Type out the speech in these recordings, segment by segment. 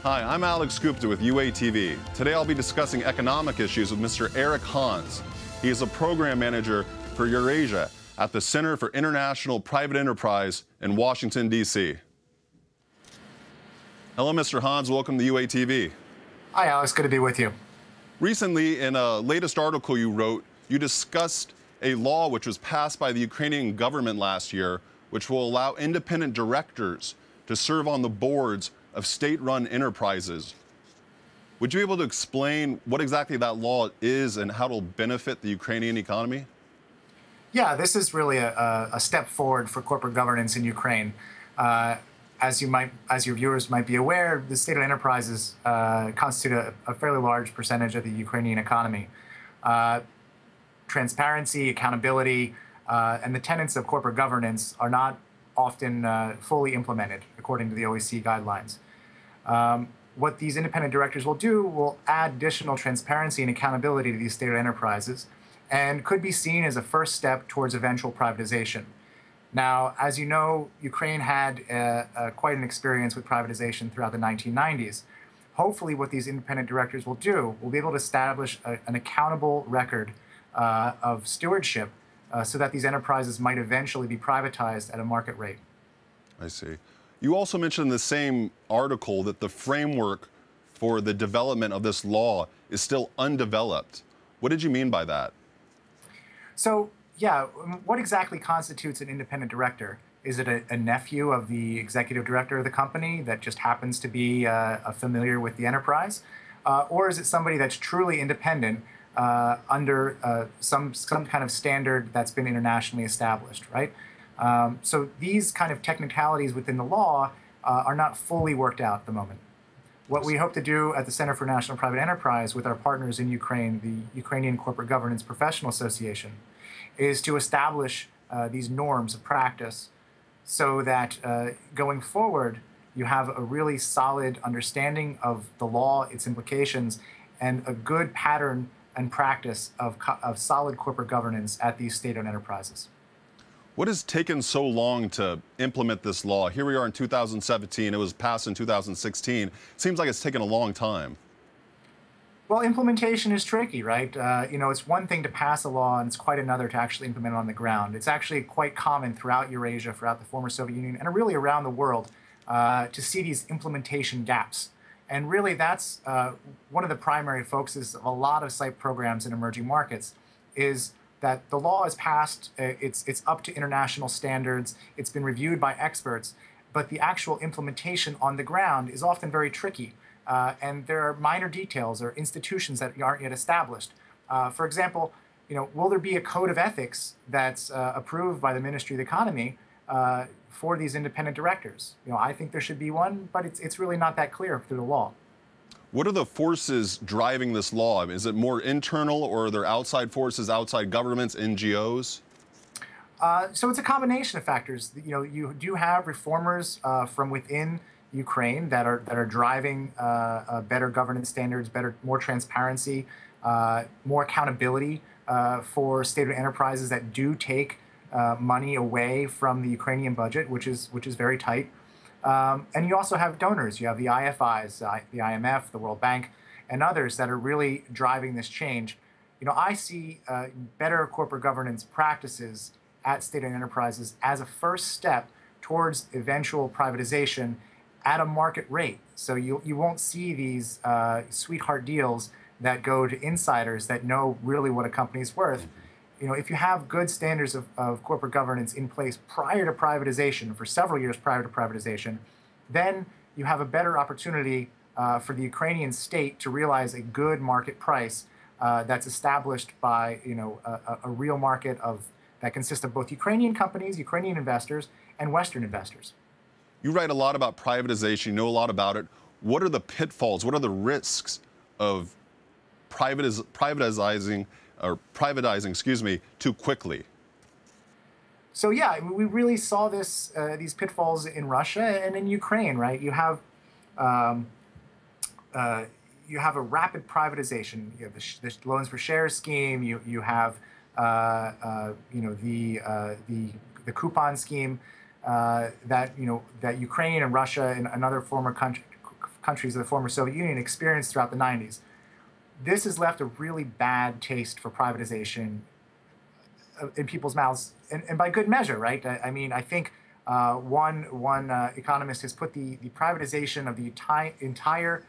Hi, I'm Alex Gupta with UATV. Today I'll be discussing economic issues with Mr. Eric Hans. He is a program manager for Eurasia at the Center for International Private Enterprise in Washington, D.C. Hello, Mr. Hans. Welcome to UATV. Hi, Alex. Good to be with you. Recently, in a latest article you wrote, you discussed a law which was passed by the Ukrainian government last year, which will allow independent directors to serve on the boards of state-run enterprises. Would you be able to explain what exactly that law is and how it'll benefit the Ukrainian economy? Yeah, this is really a step forward for corporate governance in Ukraine. As your viewers might be aware, the state-owned enterprises constitute a fairly large percentage of the Ukrainian economy. Transparency, accountability, and the tenets of corporate governance are not often fully implemented according to the OEC guidelines. What these independent directors will do will add additional transparency and accountability to these state-owned enterprises and could be seen as a first step towards eventual privatization. Now, as you know, Ukraine had quite an experience with privatization throughout the 1990s. Hopefully, what these independent directors will do will be able to establish an accountable record of stewardship so that these enterprises might eventually be privatized at a market rate. I see. You also mentioned in the same article that the framework for the development of this law is still undeveloped. What did you mean by that? So, yeah, what exactly constitutes an independent director? Is it a nephew of the executive director of the company that just happens to be familiar with the enterprise? Or is it somebody that's truly independent under some kind of standard that's been internationally established, right? So these kind of technicalities within the law are not fully worked out at the moment. What we hope to do at the Center for National Private Enterprise with our partners in Ukraine, the Ukrainian Corporate Governance Professional Association, is to establish these norms of practice so that going forward, you have a really solid understanding of the law, its implications, and a good pattern and practice of solid corporate governance at these state-owned enterprises. What has taken so long to implement this law? Here we are in 2017. It was passed in 2016. Seems like it's taken a long time. Well, implementation is tricky, right? It's one thing to pass a law, and it's quite another to actually implement it on the ground. It's actually quite common throughout Eurasia, throughout the former Soviet Union, and really around the world to see these implementation gaps. And really, that's one of the primary focuses of a lot of site programs in emerging markets is that the law is passed, it's up to international standards, it's been reviewed by experts, but the actual implementation on the ground is often very tricky. And there are minor details or institutions that aren't yet established. For example, will there be a code of ethics that's approved by the Ministry of the Economy for these independent directors? I think there should be one, but it's really not that clear through the law. What are the forces driving this law? Is it more internal, or are there outside forces, outside governments, NGOs? So it's a combination of factors. You do have reformers from within Ukraine that are driving better governance standards, more transparency, more accountability for state-owned enterprises that do take money away from the Ukrainian budget, which is very tight. And you also have donors. You have the IFIs, the IMF, the World Bank, and others that are really driving this change. I see better corporate governance practices at state-owned enterprises as a first step towards eventual privatization at a market rate. So you won't see these sweetheart deals that go to insiders that know really what a company's worth. If you have good standards of corporate governance in place prior to privatization, for several years prior to privatization, then you have a better opportunity for the Ukrainian state to realize a good market price that's established by a real market that consists of both Ukrainian companies, Ukrainian investors, and Western investors. You write a lot about privatization. You know a lot about it. What are the pitfalls? What are the risks of privatizing, too quickly? So yeah, we really saw these pitfalls in Russia and in Ukraine, right? You have a rapid privatization. You have the loans for shares scheme. You have the coupon scheme that Ukraine and Russia and other former countries of the former Soviet Union experienced throughout the 90s. This has left a really bad taste for privatization in people's mouths, and by good measure, right? I mean, I think one economist has put the privatization of the entire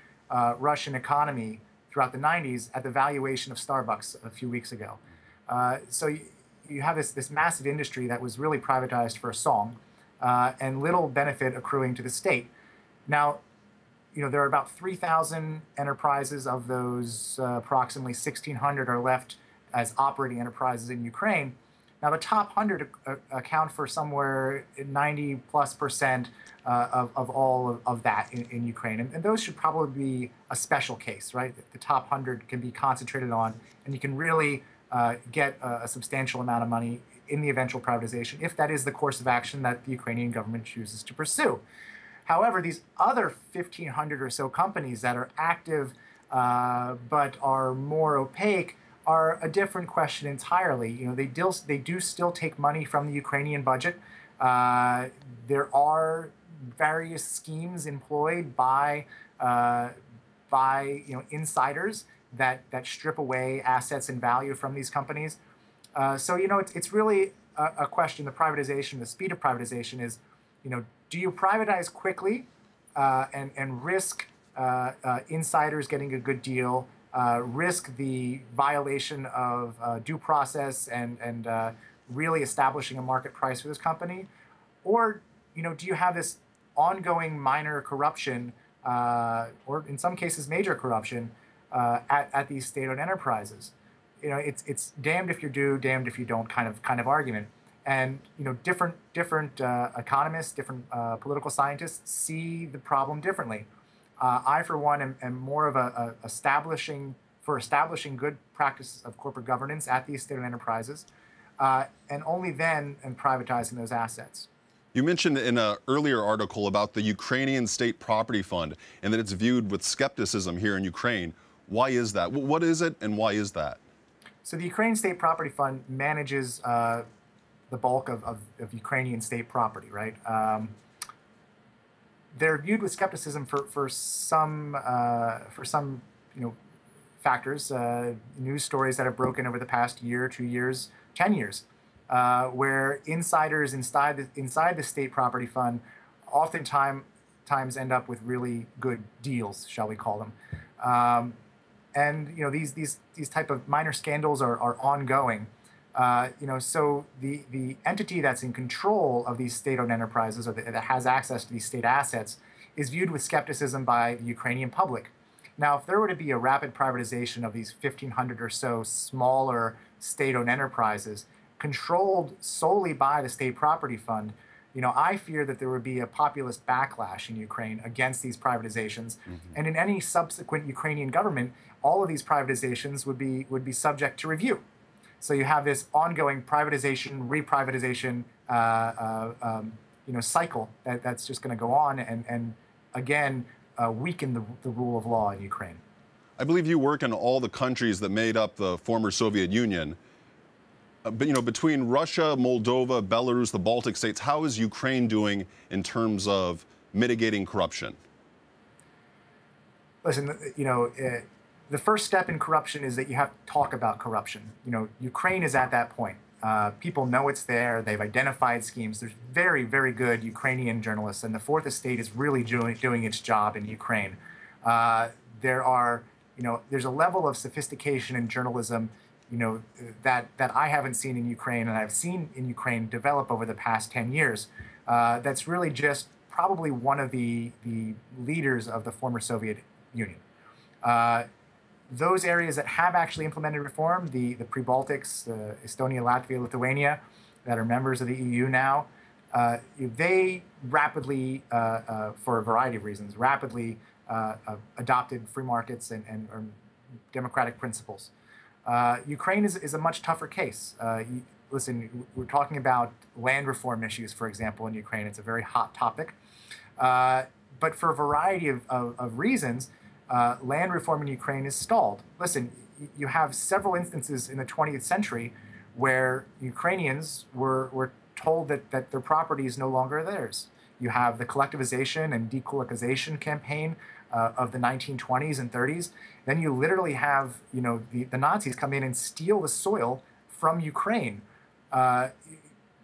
Russian economy throughout the 90s at the valuation of Starbucks a few weeks ago. So you have this massive industry that was really privatized for a song, and little benefit accruing to the state. Now, there are about 3,000 enterprises. Of those, approximately 1,600 are left as operating enterprises in Ukraine. Now, the top 100 account for somewhere 90+% of all of that in Ukraine. And those should probably be a special case, right? The top 100 can be concentrated on, and you can really get a substantial amount of money in the eventual privatization, if that is the course of action that the Ukrainian government chooses to pursue. However, these other 1,500 or so companies that are active but are more opaque are a different question entirely. They do still take money from the Ukrainian budget. There are various schemes employed by insiders that strip away assets and value from these companies. So it's really a question. The privatization, the speed of privatization is, do you privatize quickly and risk insiders getting a good deal, risk the violation of due process and really establishing a market price for this company? Or, do you have this ongoing minor corruption, or in some cases major corruption, at these state-owned enterprises? It's damned if you do, damned if you don't kind of argument. And different economists, different political scientists see the problem differently. I, for one, am more of establishing good practices of corporate governance at these state-owned enterprises, and only then privatizing those assets. You mentioned in an earlier article about the Ukrainian State Property Fund and that it's viewed with skepticism here in Ukraine. Why is that? What is it, and why is that? So the Ukrainian State Property Fund manages the bulk of Ukrainian state property, right? They're viewed with skepticism for some factors, news stories that have broken over the past year, 2 years, 10 years, where insiders inside the state property fund oftentimes end up with really good deals, shall we call them. And these type of minor scandals are ongoing. So the entity that's in control of these state-owned enterprises, or that has access to these state assets, is viewed with skepticism by the Ukrainian public. Now, if there were to be a rapid privatization of these 1,500 or so smaller state-owned enterprises, controlled solely by the state property fund, I fear that there would be a populist backlash in Ukraine against these privatizations, and in any subsequent Ukrainian government, all of these privatizations would be subject to review. So you have this ongoing privatization, reprivatization, cycle that's just going to go on, and again weaken the rule of law in Ukraine. I believe you work in all the countries that made up the former Soviet Union. But between Russia, Moldova, Belarus, the Baltic states, how is Ukraine doing in terms of mitigating corruption? Listen, the first step in corruption is that you have to talk about corruption. Ukraine is at that point. People know it's there. They've identified schemes. There's very, very good Ukrainian journalists, and the Fourth Estate is really doing its job in Ukraine. There's a level of sophistication in journalism, that I haven't seen in Ukraine, and I've seen in Ukraine develop over the past 10 years. That's really just probably one of the leaders of the former Soviet Union. Those areas that have actually implemented reform, the Pre-Baltics, Estonia, Latvia, Lithuania, that are members of the EU now, they rapidly, for a variety of reasons, rapidly adopted free markets and democratic principles. Ukraine is a much tougher case. Listen, we're talking about land reform issues, for example, in Ukraine. It's a very hot topic. But for a variety of reasons, land reform in Ukraine is stalled. Listen, you have several instances in the 20th century where Ukrainians were told that their property is no longer theirs. You have the collectivization and decolonization campaign of the 1920s and 30s. Then you literally have, the Nazis come in and steal the soil from Ukraine.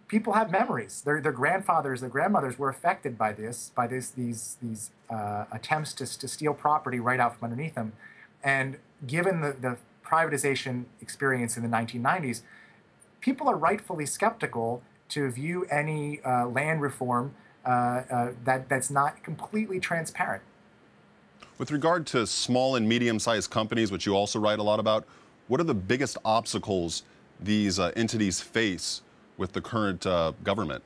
People have memories. Their grandfathers, their grandmothers were affected by these attempts to steal property right out from underneath them. And given the privatization experience in the 1990s, people are rightfully skeptical to view any land reform that's not completely transparent. With regard to small and medium-sized companies, which you also write a lot about, what are the biggest obstacles these entities face with the current government?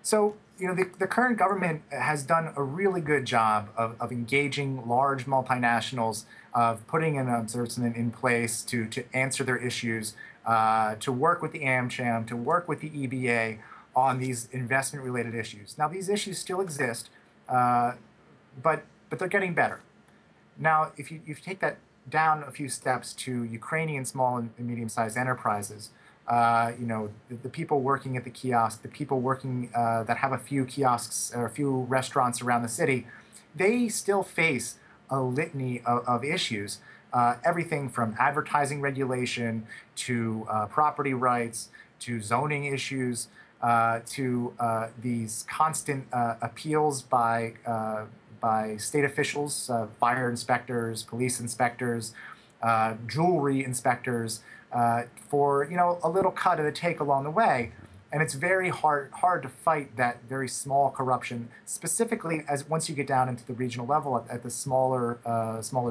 So, the current government has done a really good job of engaging large multinationals, of putting an ombudsman in place to answer their issues, to work with the AmCham, to work with the EBA on these investment-related issues. Now, these issues still exist, but they're getting better. Now, if you take that down a few steps to Ukrainian small and medium-sized enterprises, the people working at the kiosk, the people working that have a few kiosks or a few restaurants around the city, they still face a litany of issues. Everything from advertising regulation to property rights to zoning issues to these constant appeals by state officials, fire inspectors, police inspectors, jewelry inspectors, for a little cut of the take along the way. And it's very hard to fight that very small corruption, specifically as once you get down into the regional level at the smaller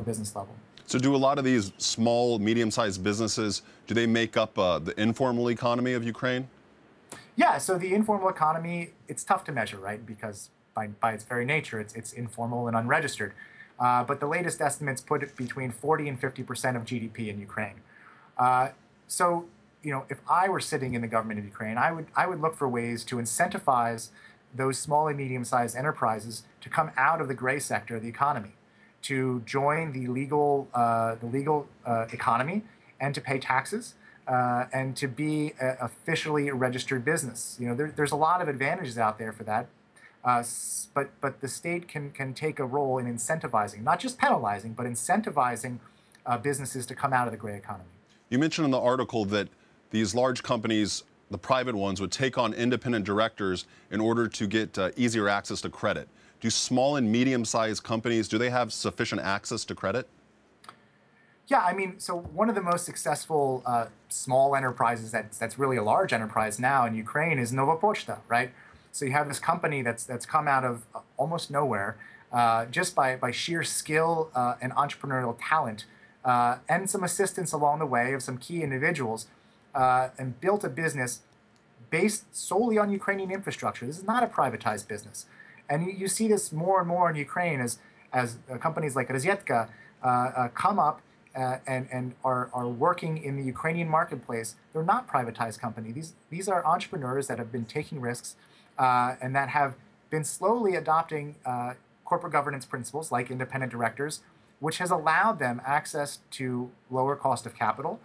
business level. So do a lot of these small, medium-sized businesses, do they make up the informal economy of Ukraine? Yeah, so the informal economy, it's tough to measure, right? Because by its very nature, it's informal and unregistered. But the latest estimates put it between 40 and 50% of GDP in Ukraine. So, if I were sitting in the government of Ukraine, I would look for ways to incentivize those small and medium-sized enterprises to come out of the gray sector of the economy, to join the legal economy, and to pay taxes, and to be officially a registered business. There's a lot of advantages out there for that. But the state can take a role in incentivizing, not just penalizing, but incentivizing businesses to come out of the gray economy. You mentioned in the article that these large companies, the private ones, would take on independent directors in order to get easier access to credit. Do small and medium-sized companies, do they have sufficient access to credit? Yeah, I mean, so one of the most successful small enterprises that's really a large enterprise now in Ukraine is Nova Pochta, right? So you have this company that's come out of almost nowhere just by sheer skill and entrepreneurial talent and some assistance along the way of some key individuals, and built a business based solely on Ukrainian infrastructure. This is not a privatized business. And you see this more and more in Ukraine as companies like Rozyetka come up and are working in the Ukrainian marketplace. They're not privatized companies. These are entrepreneurs that have been taking risks and that have been slowly adopting corporate governance principles like independent directors, which has allowed them access to lower cost of capital,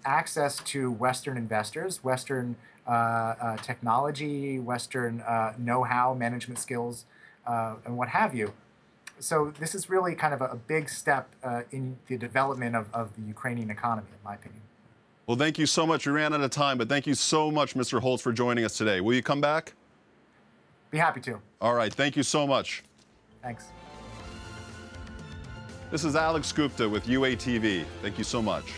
access to Western investors, Western technology, Western know-how, management skills, and what have you. So this is really kind of a big step in the development of the Ukrainian economy, in my opinion. Well, thank you so much. We ran out of time, but thank you so much, Mr. Holtz, for joining us today. Will you come back? Be happy to. All right. Thank you so much. Thanks. This is Alex Gupta with UATV. Thank you so much.